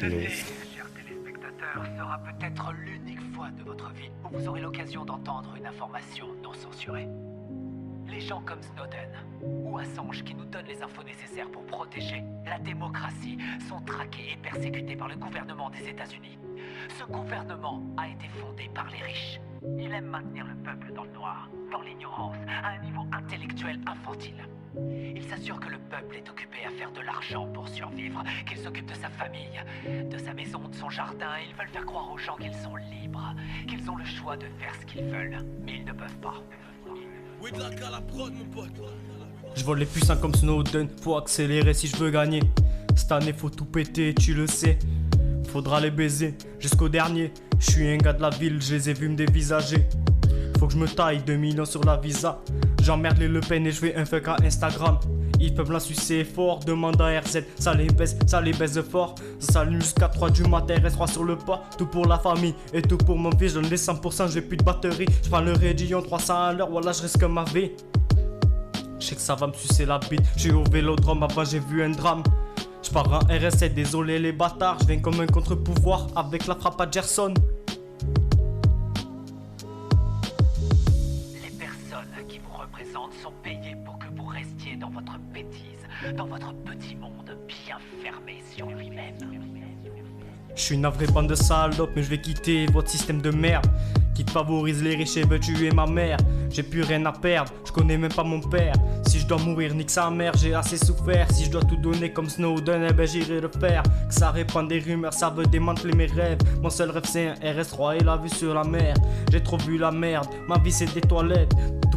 Ceci, Nice. chers téléspectateurs, sera peut-être l'unique fois de votre vie où vous aurez l'occasion d'entendre une information non censurée. Les gens comme Snowden ou Assange qui nous donnent les infos nécessaires pour protéger la démocratie sont traqués et persécutés par le gouvernement des États-Unis. Ce gouvernement a été fondé par les riches. Il aime maintenir le peuple dans le noir, dans l'ignorance, à un niveau intellectuel infantile. Il s'assure que le peuple est occupé à faire de l'argent pour survivre, qu'il s'occupe de sa famille, de sa maison, de son jardin. Ils veulent faire croire aux gens qu'ils sont libres, qu'ils ont le choix de faire ce qu'ils veulent, mais ils ne peuvent pas. Je vole les puissants comme Snowden, faut accélérer si je veux gagner. Cette année faut tout péter, tu le sais. Faudra les baiser jusqu'au dernier. Je suis un gars de la ville, je les ai vus me dévisager. Faut que je me taille 2 millions sur la visa. J'emmerde les Le Pen et je fais un fuck à Instagram. Ils peuvent la sucer fort, demande à RZ. Ça les baise fort. Ça s'allume jusqu'à 3 du matin, reste 3 sur le pas. Tout pour la famille et tout pour mon fils. Je donne les 100%, j'ai plus de batterie. Je prends le rayon 300 à l'heure, voilà je risque ma vie. Je sais que ça va me sucer la bite. J'suis au vélodrome, avant j'ai vu un drame. J'pars en RS7, désolé les bâtards. J'viens comme un contre-pouvoir avec la frappe à Gerson. Les personnes qui vous représentent sont payées pour que vous restiez dans votre bêtise, dans votre petit monde bien fermé sur lui-même. Je suis une vraie bande de salopes, mais je vais quitter votre système de merde qui favorise les riches et veut tuer ma mère. J'ai plus rien à perdre, je connais même pas mon père. Si je dois mourir, nique sa mère, j'ai assez souffert. Si je dois tout donner comme Snowden, eh ben j'irai le faire. Que ça répand des rumeurs, ça veut démanteler mes rêves. Mon seul rêve c'est un RS3 et la vue sur la mer. J'ai trop vu la merde, ma vie c'est des toilettes.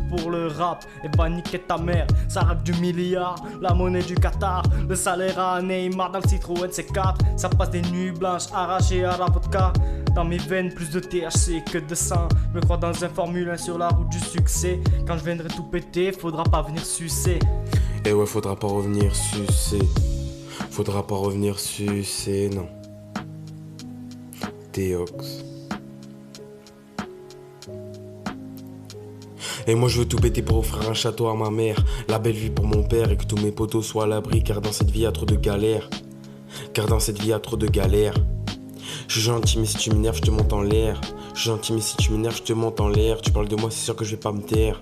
Pour le rap, et va niquer ta mère. Ça rappe du milliard, la monnaie du Qatar. Le salaire à Neymar dans le Citroën C4. Ça passe des nuits blanches arrachées à la vodka. Dans mes veines, plus de THC que de sang. Je me crois dans un Formule 1 sur la route du succès. Quand je viendrai tout péter, faudra pas venir sucer. Et ouais, faudra pas revenir sucer. Faudra pas revenir sucer, non. Théox. Et moi je veux tout péter pour offrir un château à ma mère, la belle vie pour mon père et que tous mes potos soient à l'abri, car dans cette vie y a trop de galères. Car dans cette vie y a trop de galères. Je suis gentil mais si tu m'énerves je te monte en l'air. Je suis gentil mais si tu m'énerves je te monte en l'air. Tu parles de moi c'est sûr que je vais pas me taire.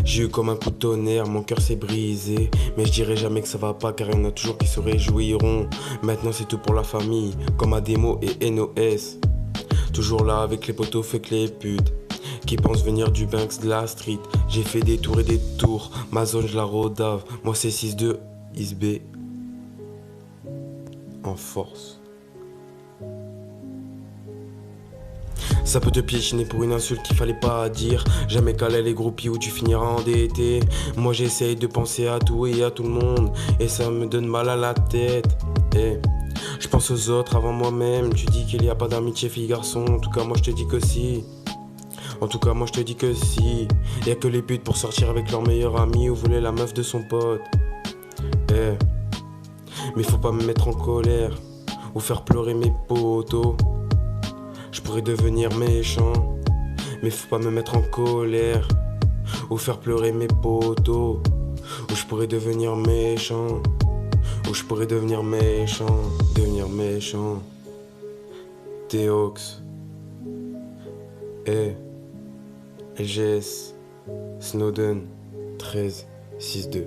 J'ai eu comme un coup de tonnerre, mon cœur s'est brisé. Mais je dirai jamais que ça va pas car il y en a toujours qui se réjouiront. Maintenant c'est tout pour la famille, comme Ademo et NOS. Toujours là avec les potos fait que les putes qui pensent venir du Banks de la street. J'ai fait des tours et des tours, ma zone je la rodave. Moi c'est 6-2, ISB en force. Ça peut te piétiner pour une insulte qu'il fallait pas dire. Jamais caler les groupies où tu finiras endetté. Moi j'essaye de penser à tout et à tout le monde, et ça me donne mal à la tête. Et je pense aux autres avant moi-même. Tu dis qu'il y a pas d'amitié fille-garçon. En tout cas moi je te dis que si. En tout cas moi je te dis que si. Y'a que les putes pour sortir avec leur meilleur ami ou voler la meuf de son pote. Mais faut pas me mettre en colère ou faire pleurer mes potos. Je pourrais devenir méchant, mais faut pas me mettre en colère ou faire pleurer mes potos. Ou je pourrais devenir méchant, ou je pourrais devenir méchant, devenir méchant. Théox, LGS, Snowden, 13, 6-2.